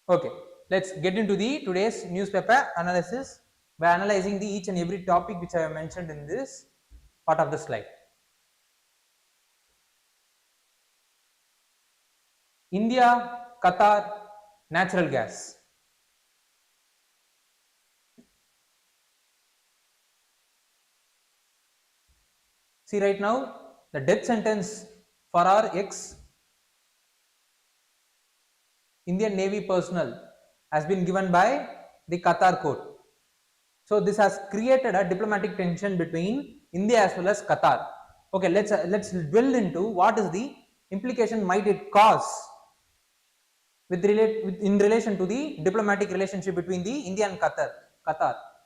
Okay, let's get into the today's newspaper analysis by analyzing the each and every topic which I have mentioned in this part of the slide. India, Qatar, natural gas. See right now, the death sentence for our ex-Indian Navy personnel has been given by the Qatar court. So this has created a diplomatic tension between India as well as Qatar. Okay, let's dwell into what is the implication might it cause in relation to the diplomatic relationship between the India and Qatar.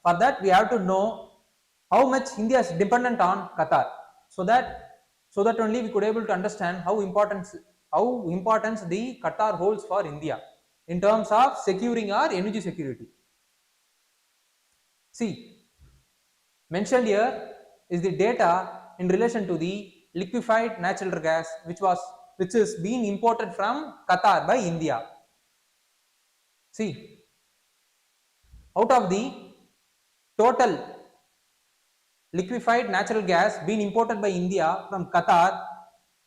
For that, we have to know how much India is dependent on Qatar, so that only we could able to understand how important the Qatar holds for India in terms of securing our energy security. See, mentioned here is the data in relation to the liquefied natural gas which is being imported from Qatar by India. See, out of the total liquefied natural gas being imported by India from Qatar,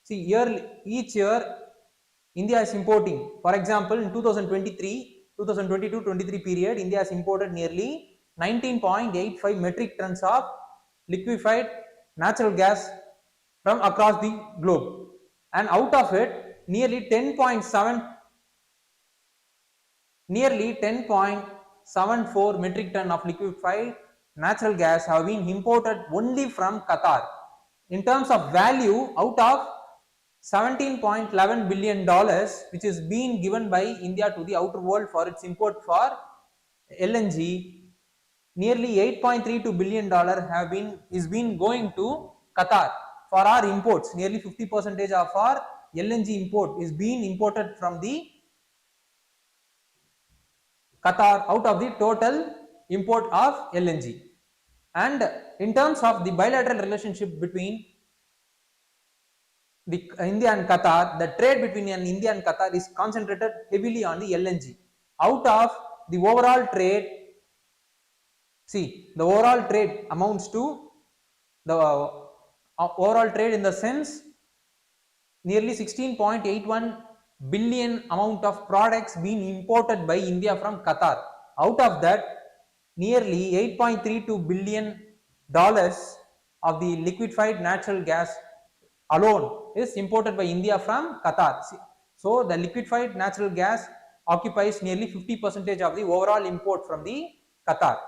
see each year India is importing. For example, in 2022-23 period, India has imported nearly 19.85 metric tons of liquefied natural gas from across the globe, and out of it nearly 10.74 metric ton of liquefied natural gas have been imported only from Qatar. In terms of value, out of $17.11 billion which is being given by India to the outer world for its import for LNG, nearly $8.32 billion is been going to Qatar for our imports. Nearly 50% of our LNG import is being imported from the Qatar out of the total import of LNG. And in terms of the bilateral relationship between the India and Qatar, the trade between India and Qatar is concentrated heavily on the LNG. Out of the overall trade, see, the overall trade amounts to the overall trade in the sense nearly 16.81 billion amount of products being imported by India from Qatar. Out of that, nearly $8.32 billion of the liquefied natural gas alone is imported by India from Qatar. So the liquefied natural gas occupies nearly 50% of the overall import from the Qatar.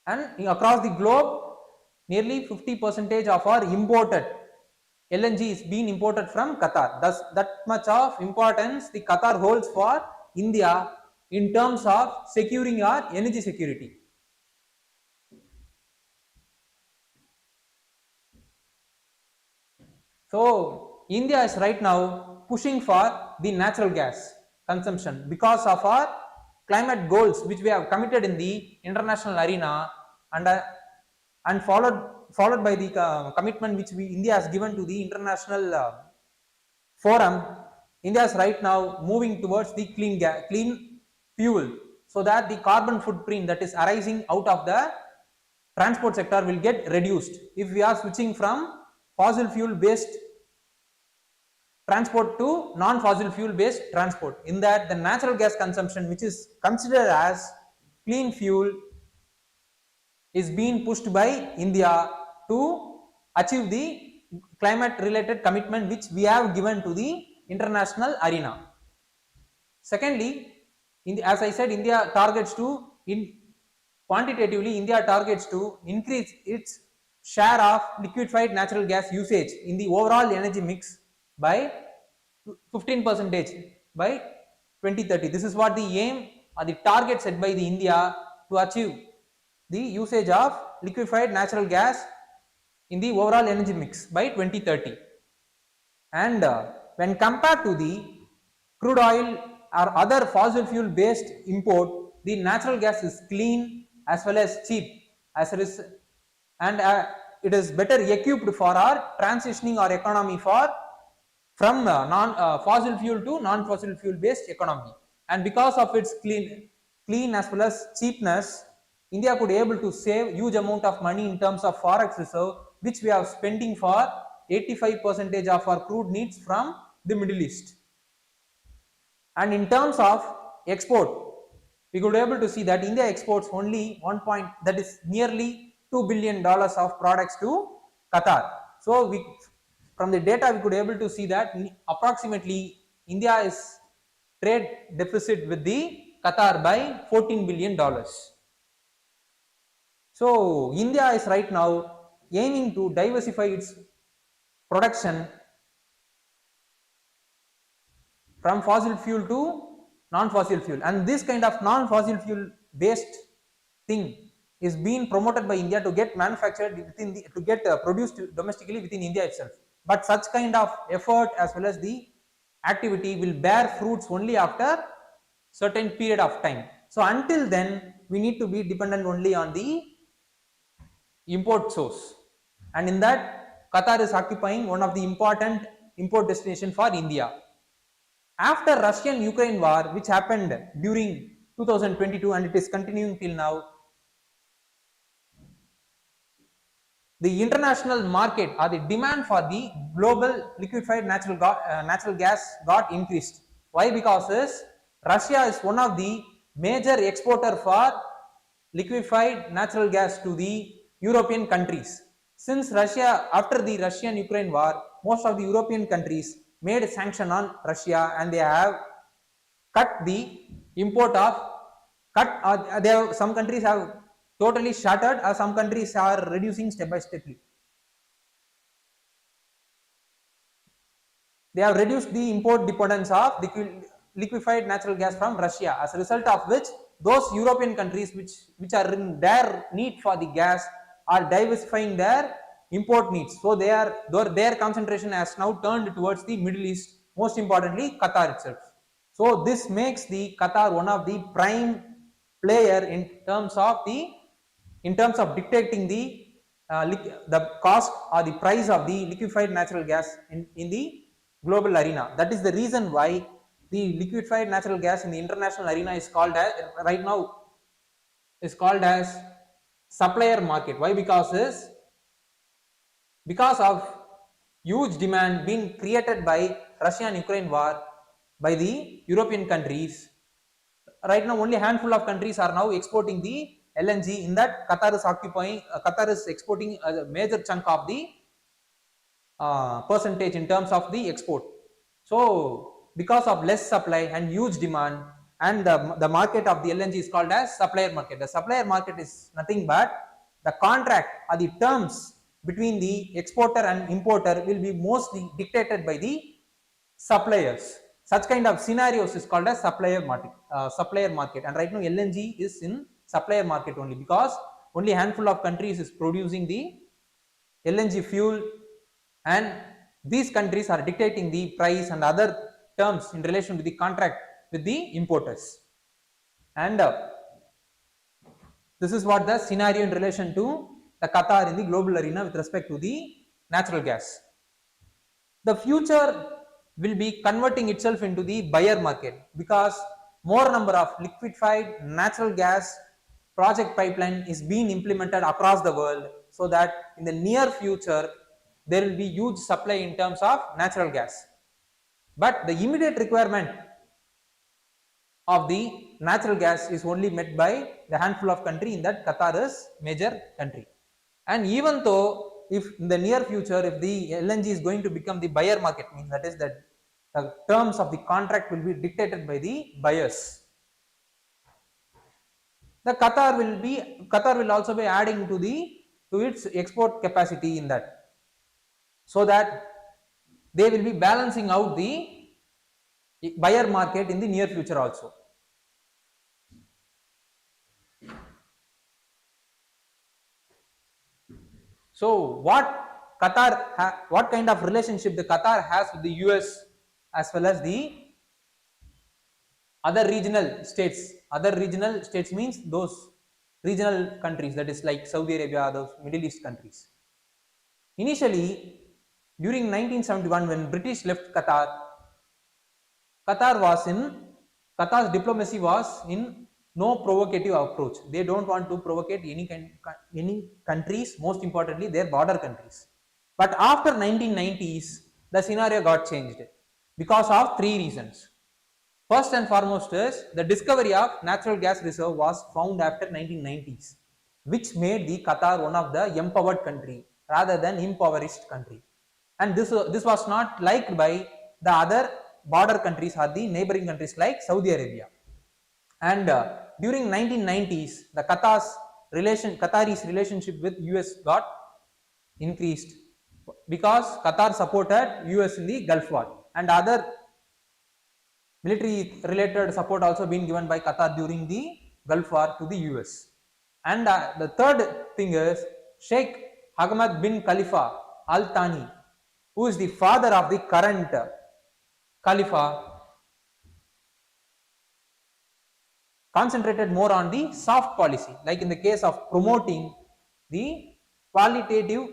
And across the globe, nearly 50% of our imported LNG is being imported from Qatar. Thus, that much of importance the Qatar holds for India in terms of securing our energy security. So, India is right now pushing for the natural gas consumption because of our climate goals which we have committed in the international arena, and followed by the commitment which India has given to the international forum. India is right now moving towards the clean fuel, so that the carbon footprint that is arising out of the transport sector will get reduced. If we are switching from fossil fuel based transport to non-fossil fuel based transport, in that the natural gas consumption which is considered as clean fuel is being pushed by India to achieve the climate related commitment which we have given to the international arena. Secondly, as I said, India targets to quantitatively increase its share of liquefied natural gas usage in the overall energy mix by 15% by 2030. This is what the aim or the target set by the India to achieve the usage of liquefied natural gas in the overall energy mix by 2030. And when compared to the crude oil or other fossil fuel based import, the natural gas is clean as well as cheap, and it is better equipped for our transitioning our economy from fossil fuel to non-fossil fuel based economy. and because of its clean as well as cheapness, India could able to save huge amount of money in terms of forex reserve, which we are spending for 85% of our crude needs from the Middle East. And in terms of export, we could able to see that India exports only that is nearly $2 billion of products to Qatar. So from the data we could able to see that approximately India is trade deficit with the Qatar by $14 billion. So India is right now aiming to diversify its production from fossil fuel to non-fossil fuel, and this kind of non-fossil fuel based thing is being promoted by India to get manufactured within to get produced domestically within India itself. But such kind of effort as well as the activity will bear fruits only after certain period of time. So until then we need to be dependent only on the import source, and in that Qatar is occupying one of the important import destination for India. After Russian-Ukraine war, which happened during 2022 and it is continuing till now, the international market or the demand for the global liquefied natural gas got increased. Why? Because Russia is one of the major exporter for liquefied natural gas to the European countries. Since Russia, after the Russian-Ukraine war, most of the European countries made a sanction on Russia and they have cut the import of some countries have totally shuttered, or some countries are reducing step by step. They have reduced the import dependence of liquefied natural gas from Russia, as a result of which those European countries which are in their need for the gas are diversifying their import needs. So their concentration has now turned towards the Middle East, most importantly Qatar itself. So this makes the Qatar one of the prime player in terms of dictating the cost or the price of the liquefied natural gas in the global arena. That is the reason why the liquefied natural gas in the international arena is called as right now is called as supplier market. Why? Because of huge demand being created by Russia and Ukraine war by the European countries. Right now only a handful of countries are now exporting the LNG. In that Qatar is exporting a major chunk of the percentage in terms of the export. So because of less supply and huge demand, and the market of the LNG is called as supplier market. The supplier market is nothing but the contract or the terms between the exporter and importer will be mostly dictated by the suppliers. Such kind of scenarios is called as supplier market. And right now LNG is in supplier market only because only a handful of countries is producing the LNG fuel, and these countries are dictating the price and other terms in relation to the contract with the importers. And this is what the scenario in relation to the Qatar in the global arena with respect to the natural gas. The future will be converting itself into the buyer market because more number of liquefied natural gas project pipeline is being implemented across the world, so that in the near future there will be huge supply in terms of natural gas. But the immediate requirement of the natural gas is only met by the handful of country, in that Qatar is major country. And even though if in the near future if the LNG is going to become the buyer market, means that is that the terms of the contract will be dictated by the buyers. The Qatar will also be adding to its export capacity in that, so that they will be balancing out the buyer market in the near future also. So what kind of relationship the Qatar has with the US as well as the other regional states? Other regional states means those regional countries, that is like Saudi Arabia, those Middle East countries. Initially, during 1971 when British left Qatar was in Qatar's diplomacy was in no provocative approach. They don't want to provocate any countries, most importantly their border countries. But after 1990s, the scenario got changed because of three reasons. First and foremost is the discovery of natural gas reserve was found after 1990s, which made the Qatar one of the empowered country rather than impoverished country. And this was not liked by the other border countries or the neighboring countries like Saudi Arabia. And during 1990s, the Qatari's relationship with US got increased because Qatar supported US in the Gulf War, and other military related support also been given by Qatar during the Gulf War to the US. And the third thing is Sheikh Hamad bin Khalifa Al Thani, who is the father of the current Khalifa, concentrated more on the soft policy, like in the case of promoting the qualitative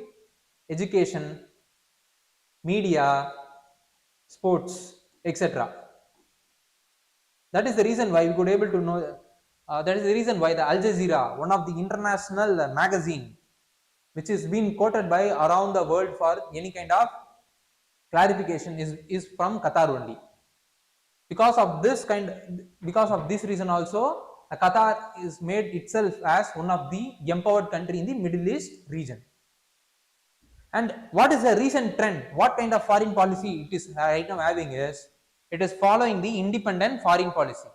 education, media, sports, etc. That is the reason why we could able to know. That is the reason why the Al Jazeera, one of the international magazine, which is being quoted by around the world for any kind of clarification, is from Qatar only. Because of this reason also, Qatar is made itself as one of the empowered country in the Middle East region. And what is the recent trend? What kind of foreign policy it is right now having is, it is following the independent foreign policy.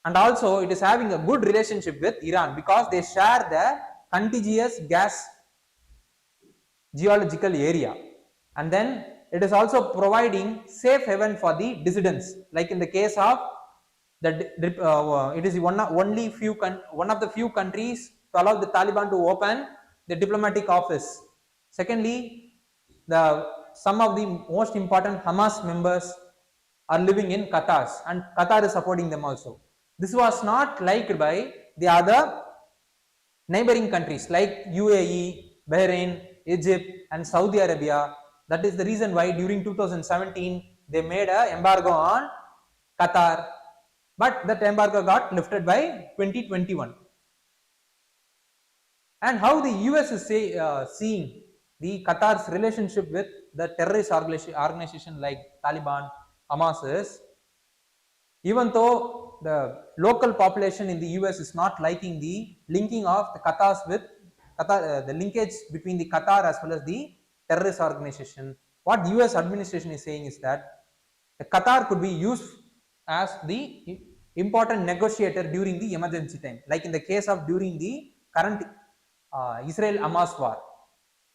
And also it is having a good relationship with Iran because they share the contiguous gas geological area. And then it is also providing safe haven for the dissidents, like in the case of it is one of the few countries to allow the Taliban to open the diplomatic office. Secondly, some of the most important Hamas members are living in Qatar, and Qatar is supporting them also. This was not liked by the other neighboring countries like UAE, Bahrain, Egypt and Saudi Arabia. That is the reason why during 2017 they made an embargo on Qatar, but that embargo got lifted by 2021. And how the US is seeing the Qatar's relationship with the terrorist organization like Taliban, Hamas is, even though the local population in the US is not liking the linking of the Qatars with Qatar, the linkage between the Qatar as well as the terrorist organization, what US administration is saying is that the Qatar could be used as the important negotiator during the emergency time, like in the case of during the current Israel-Hamas war,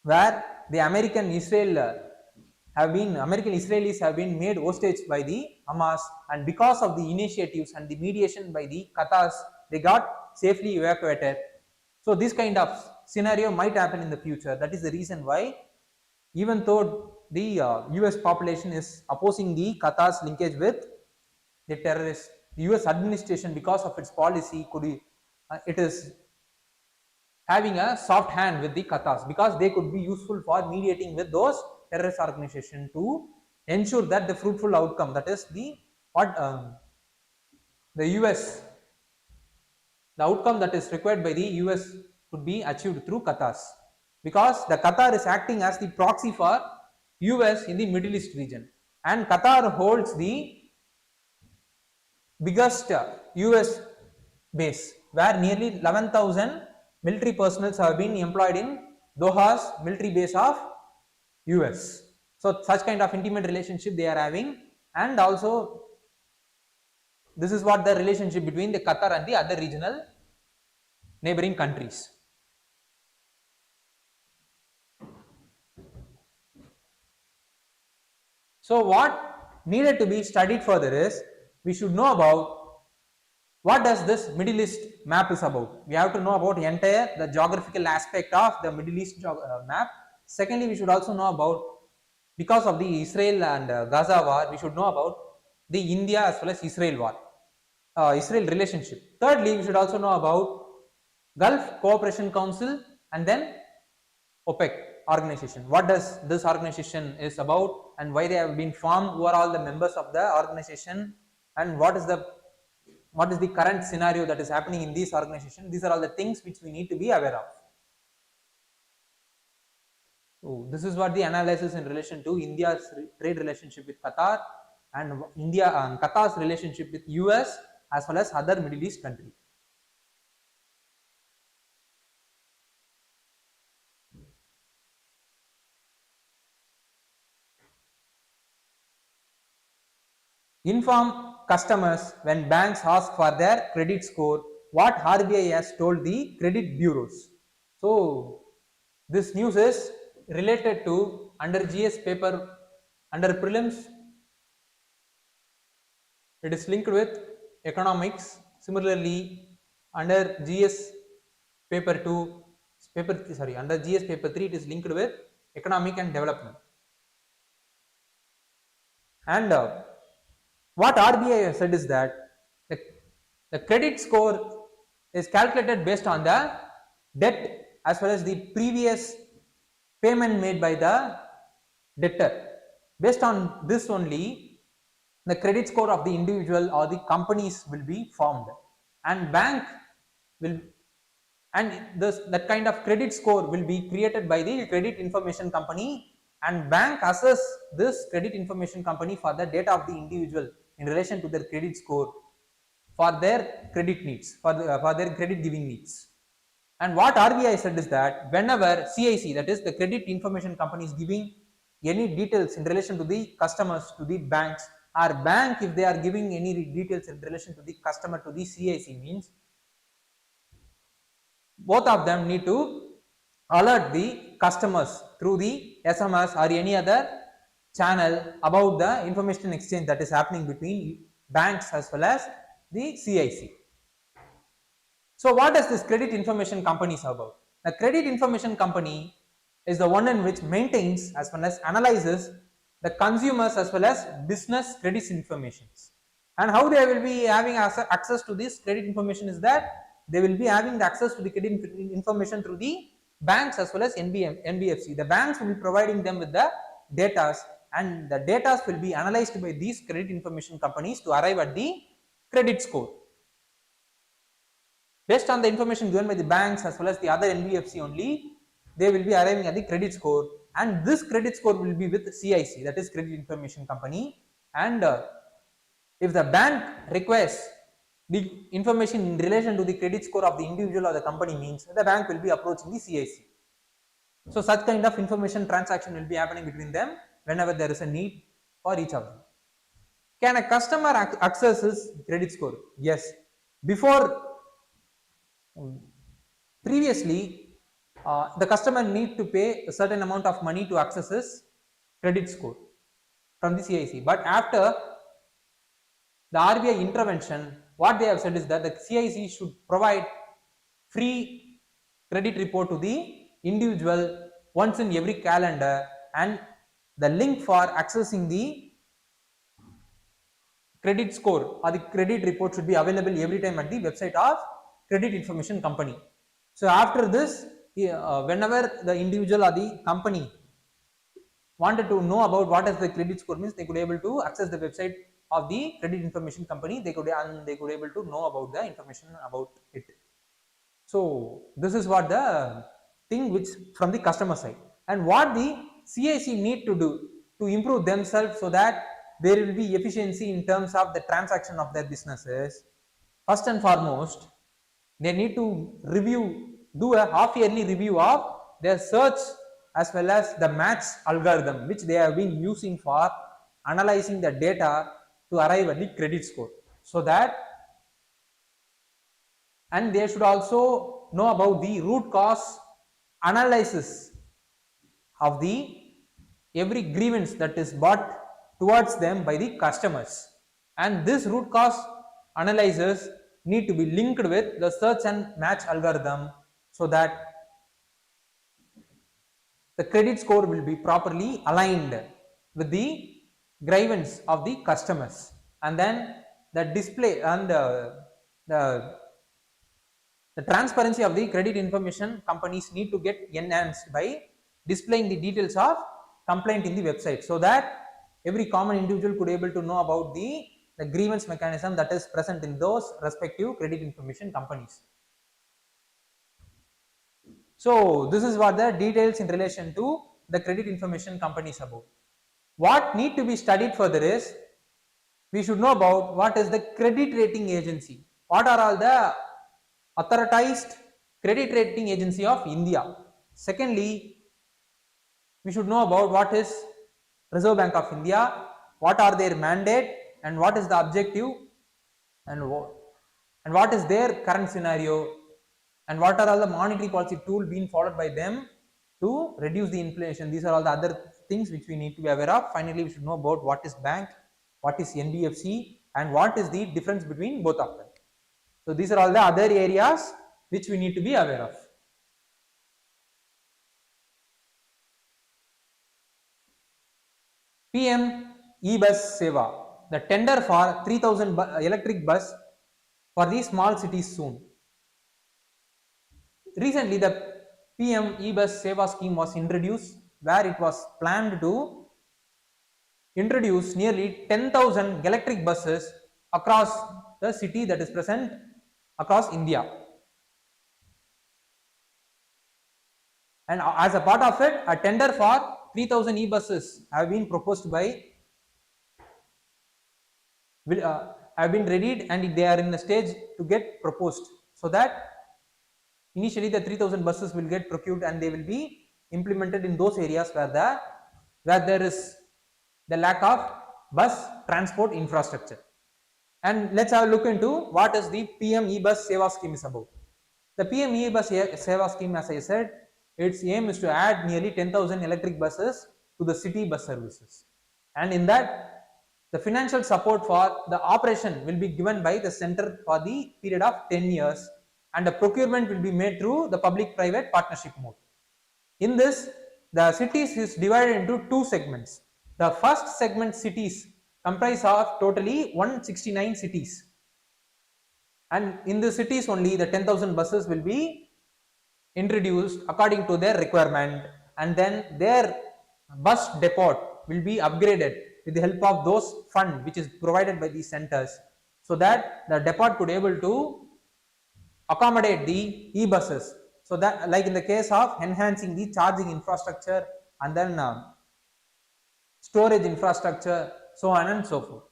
where the American Israelis have been made hostage by the Hamas, and because of the initiatives and the mediation by the Qatars, they got safely evacuated. So this kind of scenario might happen in the future. That is the reason why, even though the US population is opposing the Qatar's linkage with the terrorists, the US administration, because of its policy, it is having a soft hand with the Qatars, because they could be useful for mediating with those terrorist organization to ensure that the fruitful outcome, that is the outcome that is required by the US could be achieved through Qatar, because the Qatar is acting as the proxy for US in the Middle East region, and Qatar holds the biggest US base, where nearly 11,000 military personnel have been employed in Doha's military base of US. So such kind of intimate relationship they are having, and also this is what the relationship between the Qatar and the other regional neighboring countries. So what needed to be studied further is, we should know about what does this Middle East map is about. We have to know about the geographical aspect of the Middle East map. Secondly, we should also know about, because of the Israel and Gaza war, we should know about the India as well as Israel war, Israel relationship. Thirdly, we should also know about Gulf Cooperation Council, and then OPEC organization. What does this organization is about, and why they have been formed, who are all the members of the organization, and what is the current scenario that is happening in these organizations. These are all the things which we need to be aware of. So this is what the analysis in relation to India's trade relationship with Qatar and Qatar's relationship with US as well as other Middle East countries. Inform customers when banks ask for their credit score, what RBI has told the credit bureaus. So this news is related to under GS paper, under prelims, it is linked with economics. Similarly, under GS paper 2, under GS paper 3, it is linked with economic and development. And what RBI has said is that the credit score is calculated based on the debt as well as the previous payment made by the debtor. Based on this only, the credit score of the individual or the companies will be formed, and bank will, and that kind of credit score will be created by the credit information company, and bank assess this credit information company for the data of the individual in relation to their credit score for their credit needs, for their credit giving needs. And what RBI said is that whenever CIC, that is the credit information company, is giving any details in relation to the customers to the banks, or bank if they are giving any details in relation to the customer to the CIC, means both of them need to alert the customers through the SMS or any other channel about the information exchange that is happening between banks as well as the CIC. So what is this credit information company about? The credit information company is the one in which maintains as well as analyzes the consumers as well as business credit information. And how they will be having access to this credit information is that they will be having the access to the credit information through the banks as well as NBFC. The banks will be providing them with the data, and the data will be analyzed by these credit information companies to arrive at the credit score. Based on the information given by the banks as well as the other NBFC only, they will be arriving at the credit score, and this credit score will be with CIC, that is credit information company. And if the bank requests the information in relation to the credit score of the individual or the company, means the bank will be approaching the CIC. So such kind of information transaction will be happening between them whenever there is a need for each of them. Can a customer access his credit score? Yes. Previously, the customer need to pay a certain amount of money to access his credit score from the CIC. But after the RBI intervention, what they have said is that the CIC should provide free credit report to the individual once in every calendar, and the link for accessing the credit score or the credit report should be available every time at the website of credit information company. So after this, whenever the individual or the company wanted to know about what is the credit score, means they could able to access the website of the credit information company, they could able to know about the information about it. So this is what the thing which from the customer side, and what the CIC need to do to improve themselves so that there will be efficiency in terms of the transaction of their businesses. First and foremost, they need to do a half yearly review of their search as well as the match algorithm which they have been using for analyzing the data to arrive at the credit score. So that, and they should also know about the root cause analysis of the every grievance that is brought towards them by the customers, and this root cause analysis need to be linked with the search and match algorithm so that the credit score will be properly aligned with the grievance of the customers, and then the display and the transparency of the credit information companies need to get enhanced by displaying the details of complaint in the website, so that every common individual could able to know about the the grievance mechanism that is present in those respective credit information companies. So this is what the details in relation to the credit information companies about. What need to be studied further is, we should know about what is the credit rating agency. What are all the authorized credit rating agency of India. Secondly, we should know about what is Reserve Bank of India, what are their mandate and what is the objective, and what is their current scenario, and what are all the monetary policy tool being followed by them to reduce the inflation. These are all the other things which we need to be aware of. Finally, we should know about what is bank, what is NBFC, and what is the difference between both of them. So these are all the other areas which we need to be aware of. PM eBUS SEWA, the tender for 3000 electric bus for the small cities soon. Recently, the PM eBUS SEWA scheme was introduced, where it was planned to introduce nearly 10,000 electric buses across the city that is present across India. And as a part of it, a tender for 3000 e-buses have been proposed by have been readied, and they are in a stage to get proposed, so that initially the 3000 buses will get procured and they will be implemented in those areas where there is the lack of bus transport infrastructure. And let's have a look into what is the PM eBus SEWA scheme is about. The PM eBus SEWA scheme, as I said, its aim is to add nearly 10,000 electric buses to the city bus services, and in that the financial support for the operation will be given by the center for the period of 10 years, and the procurement will be made through the public-private partnership mode. In this, the cities is divided into two segments. The first segment cities comprise of totally 169 cities, and in the cities only the 10,000 buses will be introduced according to their requirement, and then their bus depot will be upgraded with the help of those fund which is provided by these centers, so that the depot could able to accommodate the e-buses. So that, like in the case of enhancing the charging infrastructure and then storage infrastructure, so on and so forth.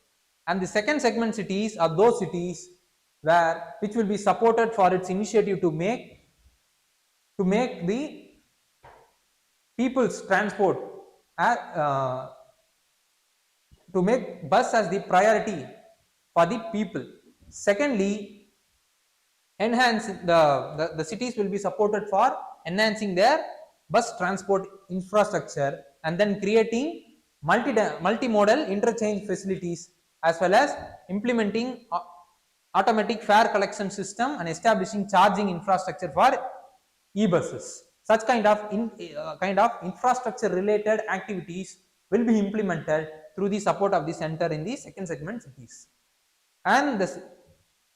And the second segment cities are those cities which will be supported for its initiative to make the people's transport to make bus as the priority for the people. Secondly, enhance the cities will be supported for enhancing their bus transport infrastructure, and then creating multimodal interchange facilities, as well as implementing automatic fare collection system and establishing charging infrastructure for e-buses. Such kind of infrastructure related activities will be implemented through the support of the center in the second segment cities. And the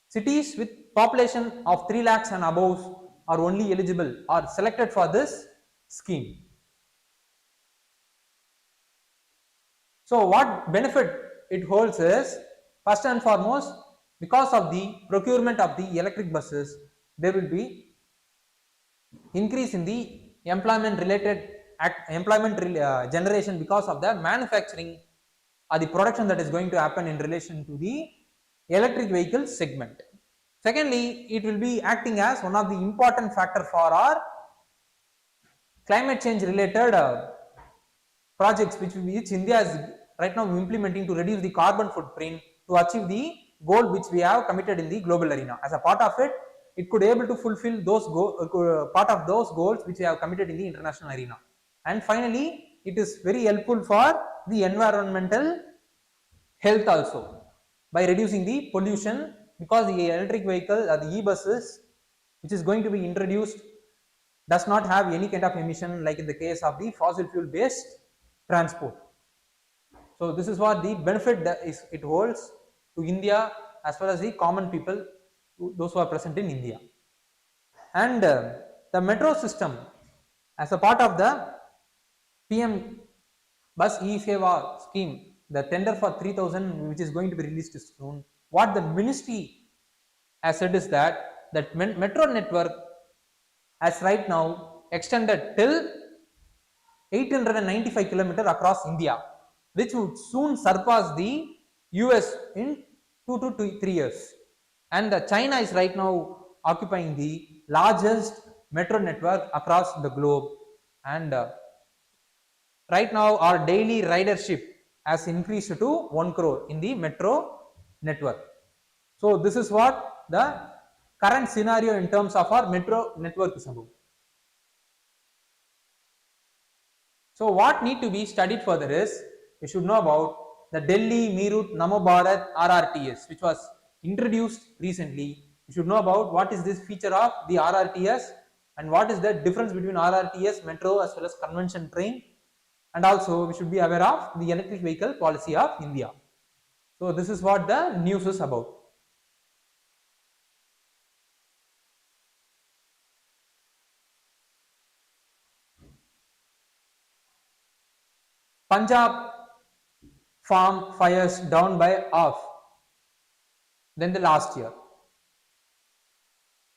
cities with population of 3 lakhs and above are only eligible or selected for this scheme. So what benefit it holds is, first and foremost, because of the procurement of the electric buses, there will be increase in the employment generation because of the manufacturing or the production that is going to happen in relation to the electric vehicle segment. Secondly, it will be acting as one of the important factor for our climate change related projects which India is right now implementing to reduce the carbon footprint to achieve the goal which we have committed in the global arena. As a part of it, it could able to fulfill those part of those goals which we have committed in the international arena. And finally, it is very helpful for the environmental health also, by reducing the pollution, because the electric vehicle or the e-buses which is going to be introduced does not have any kind of emission like in the case of the fossil fuel based transport. So this is what the benefit that it holds to India as well as the common people, those who are present in India. And the metro system, as a part of the PM bus e-SEWA scheme, the tender for 3000 which is going to be released soon, what the ministry has said is that metro network has right now extended till 895 kilometers across India, which would soon surpass the US in 2 to 3 years. And China is right now occupying the largest metro network across the globe. And right now our daily ridership has increased to 1 crore in the metro network. So this is what the current scenario in terms of our metro network is about. So what need to be studied further is, we should know about the Delhi Meerut Namo Bharat RRTS, which was introduced recently. We should know about what is this feature of the RRTS and what is the difference between RRTS, metro as well as convention train, and also we should be aware of the electric vehicle policy of India. So this is what the news is about. Punjab farm fires down by half than the last year.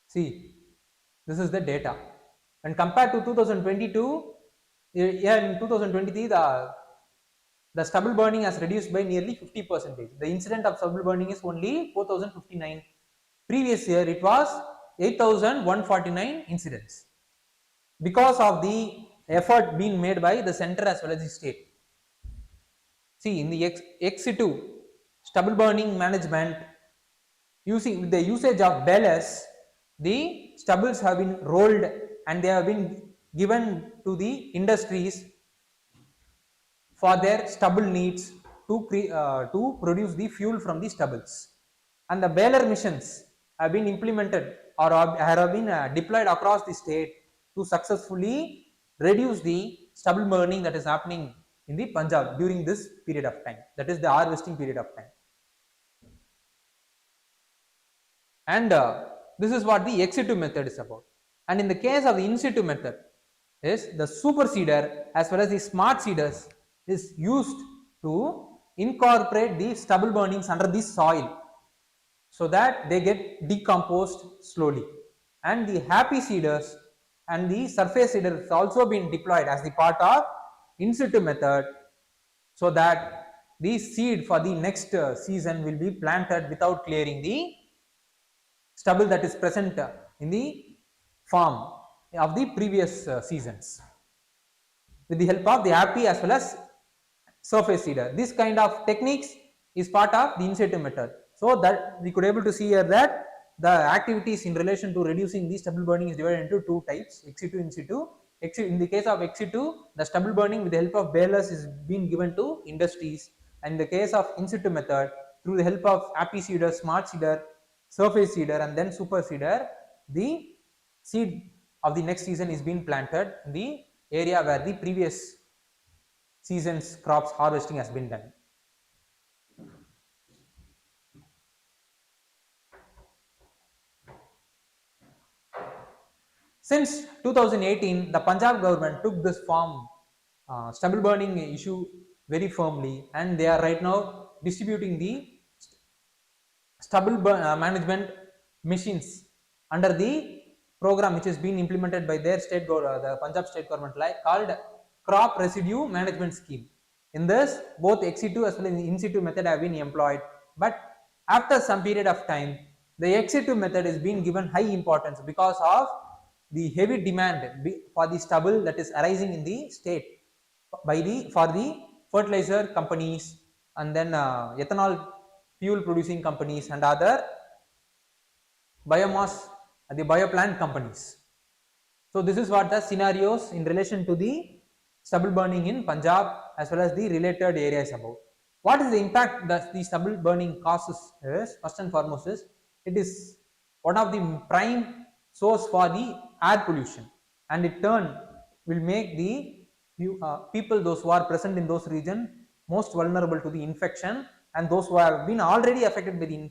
See, this is the data. And compared to 2022, in 2023, the stubble burning has reduced by nearly 50%. The incident of stubble burning is only 4059. Previous year, it was 8149 incidents. Because of the effort being made by the center as well as the state. See, in the ex situ stubble burning management, using the usage of balers, the stubbles have been rolled and they have been given to the industries for their stubble needs to produce the fuel from the stubbles. And the baler missions have been implemented or have been deployed across the state to successfully reduce the stubble burning that is happening in the Punjab during this period of time, that is the harvesting period of time. And this is what the ex situ method is about. And in the case of the in situ method, is the super seeder as well as the smart seeders is used to incorporate the stubble burnings under the soil so that they get decomposed slowly. And the happy seeders and the surface seeder has also been deployed as the part of in situ method, so that the seed for the next season will be planted without clearing the stubble that is present in the farm of the previous seasons with the help of the happy as well as surface seeder. This kind of techniques is part of the in situ method. So that we could able to see here that the activities in relation to reducing the stubble burning is divided into two types, ex situ, in situ. In the case of ex situ, the stubble burning with the help of balers is being given to industries, and in the case of in situ method, through the help of happy seeder, smart seeder, surface seeder and then super seeder, the seed of the next season is being planted in the area where the previous season's crops harvesting has been done. Since 2018, the Punjab government took this farm stubble burning issue very firmly, and they are right now distributing the stubble management machines under the program which is being implemented by their state the Punjab state government, like called crop residue management scheme. In this, both ex situ as well as in situ method have been employed, but after some period of time, the ex situ method is being given high importance because of the heavy demand for the stubble that is arising in the state for the fertilizer companies and then ethanol fuel producing companies and other biomass the bioplant companies. So this is what the scenarios in relation to the stubble burning in Punjab as well as the related areas about. What is the impact that the stubble burning causes is, first and foremost is, it is one of the prime source for the air pollution, and in turn will make the people, those who are present in those regions, most vulnerable to the infection, and those who have been already affected by the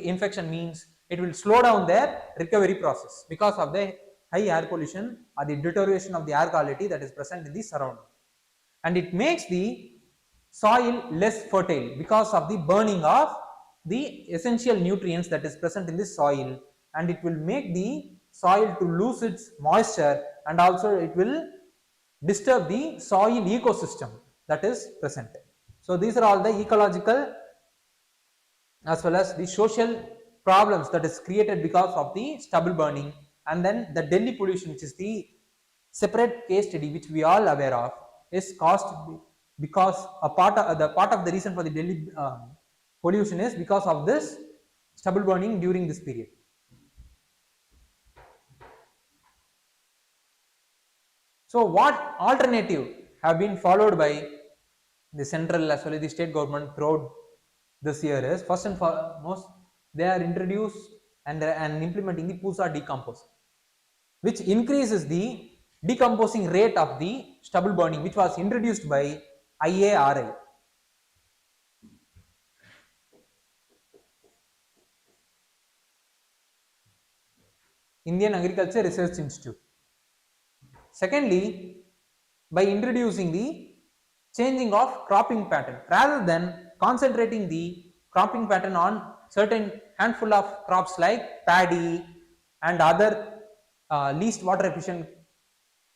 infection means it will slow down their recovery process because of the high air pollution or the deterioration of the air quality that is present in the surrounding, and it makes the soil less fertile because of the burning of the essential nutrients that is present in the soil, and it will make the soil to lose its moisture, and also it will disturb the soil ecosystem that is present. So these are all the ecological as well as the social problems that is created because of the stubble burning. And then the Delhi pollution, which is the separate case study which we all aware of, is caused because a part of the reason for the Delhi pollution is because of this stubble burning during this period. So what alternative have been followed by the central as well as the state government throughout this year is, first and foremost, they are introduced and implementing the PUSA decomposer, which increases the decomposing rate of the stubble burning, which was introduced by IARI. Indian Agriculture Research Institute. Secondly, by introducing the changing of cropping pattern, rather than concentrating the cropping pattern on certain handful of crops like paddy and other least water efficient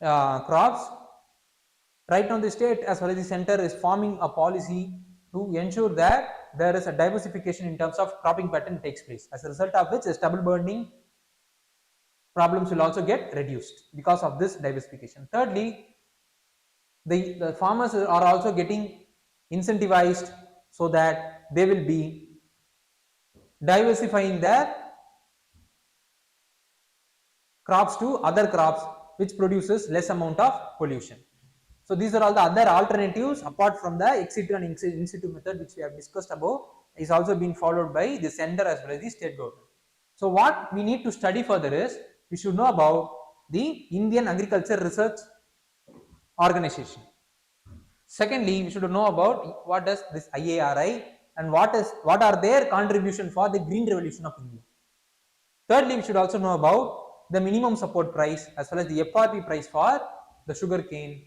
crops, right now the state as well as the center is forming a policy to ensure that there is a diversification in terms of cropping pattern takes place, as a result of which the stubble burning problems will also get reduced because of this diversification. Thirdly, the farmers are also getting incentivized so that they will be diversifying their crops to other crops which produces less amount of pollution. So these are all the other alternatives apart from the ex situ and in situ method which we have discussed above, is also being followed by the center as well as the state government. So what we need to study further is, we should know about the Indian Agriculture Research Organization. Secondly, we should know about what does this IARI and what are their contribution for the green revolution of India. Thirdly, we should also know about the minimum support price as well as the FRP price for the sugar cane.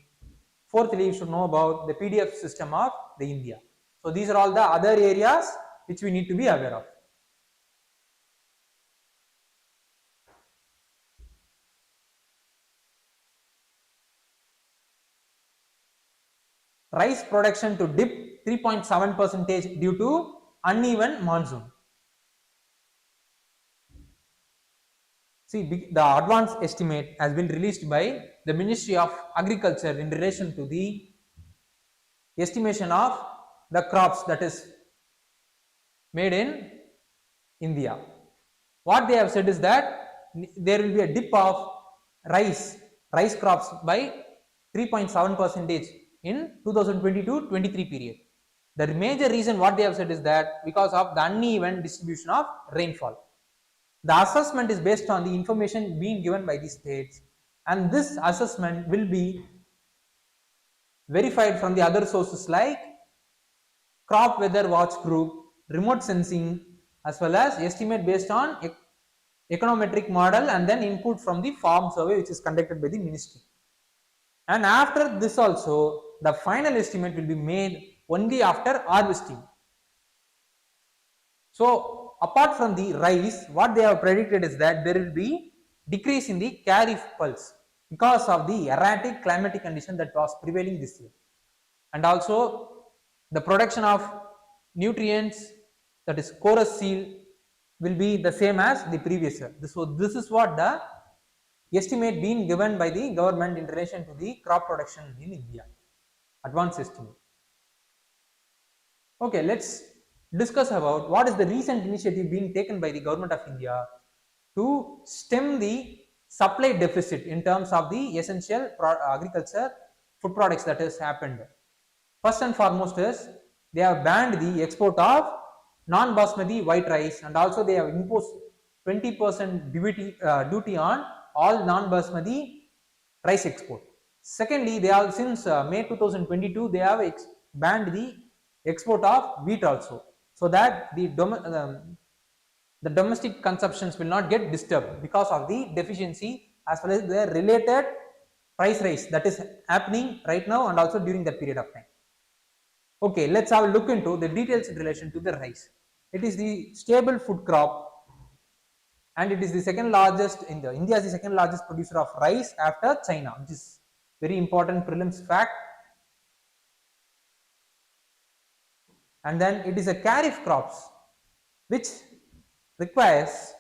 Fourthly, we should know about the PDF system of the India. So these are all the other areas which we need to be aware of. Rice production to dip 3.7% due to uneven monsoon. See, the advance estimate has been released by the Ministry of Agriculture in relation to the estimation of the crops that is made in India. What they have said is that there will be a dip of rice crops by 3.7% in 2022-23 period. The major reason what they have said is that because of the uneven distribution of rainfall. The assessment is based on the information being given by the states, and this assessment will be verified from the other sources like crop weather watch group, remote sensing, as well as estimate based on econometric model, and then input from the farm survey which is conducted by the ministry. And after this also, the final estimate will be made only after harvesting. So apart from the rice, what they have predicted is that there will be decrease in the kharif pulse because of the erratic climatic condition that was prevailing this year, and also the production of nutrients, that is chorus seal, will be the same as the previous year. So this is what the estimate being given by the government in relation to the crop production in India, advanced estimate. Okay, let's discuss about what is the recent initiative being taken by the government of India to stem the supply deficit in terms of the essential agriculture food products that has happened. First and foremost is, they have banned the export of non-basmati white rice, and also they have imposed 20% duty on all non-basmati rice export. Secondly, they have since May 2022 they have banned the export of wheat also, so that the domestic consumptions will not get disturbed because of the deficiency as well as the related price rise that is happening right now and also during that period of time. Okay, let's have a look into the details in relation to the rice. It is the stable food crop and it is the second largest in the India is the second largest producer of rice after China, which is very important prelims fact. And then it is a kharif crops which requires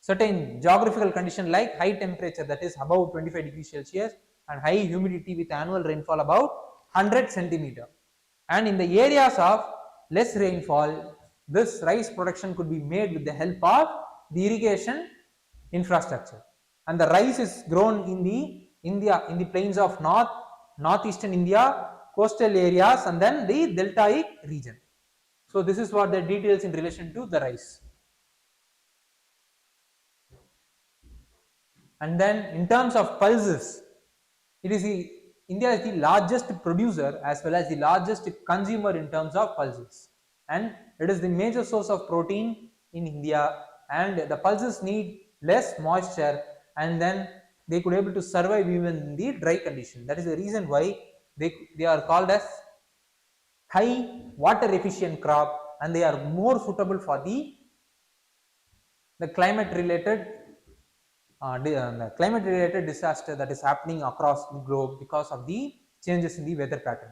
certain geographical condition like high temperature, that is above 25 degrees Celsius, and high humidity with annual rainfall about 100 centimeter. And in the areas of less rainfall, this rice production could be made with the help of the irrigation infrastructure. And the rice is grown in the plains of northeastern India, coastal areas, and then the deltaic region. So this is what the details in relation to the rice. And then in terms of pulses, India is the largest producer as well as the largest consumer in terms of pulses, and it is the major source of protein in India, and the pulses need less moisture, and then they could able to survive even in the dry condition. That is the reason why they are called as high water efficient crop, and they are more suitable for the climate related the climate related disaster that is happening across the globe because of the changes in the weather pattern.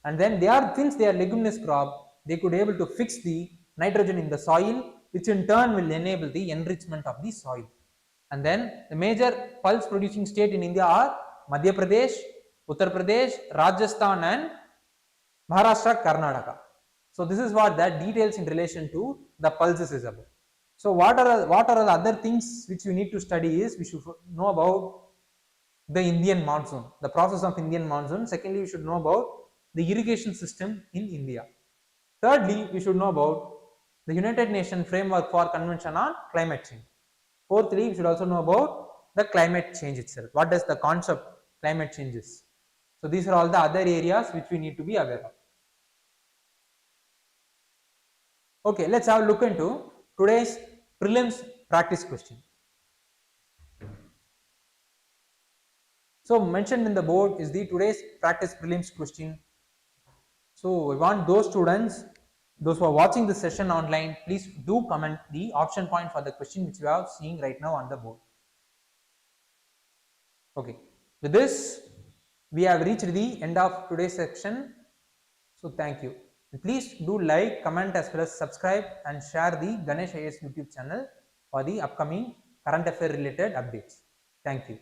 And then since they are leguminous crop, they could able to fix the nitrogen in the soil, which in turn will enable the enrichment of the soil. And then the major pulse producing state in India are Madhya Pradesh, Uttar Pradesh, Rajasthan, and Maharashtra, Karnataka. So this is what the details in relation to the pulses is about. So what are the other things which we need to study is we should know about the Indian monsoon, the process of Indian monsoon. Secondly, we should know about the irrigation system in India. Thirdly, we should know about the United Nations framework for convention on climate change. Fourthly, we should also know about the climate change itself. What does the concept climate change is? So these are all the other areas which we need to be aware of. Okay, let's have a look into today's prelims practice question. So mentioned in the board is the today's practice prelims question. So we want those students, those who are watching this session online, please do comment the option point for the question which you are seeing right now on the board. Okay, with this we have reached the end of today's section. So thank you. Please do like, comment as well as subscribe and share the Ganesh IAS YouTube channel for the upcoming current affair related updates. Thank you.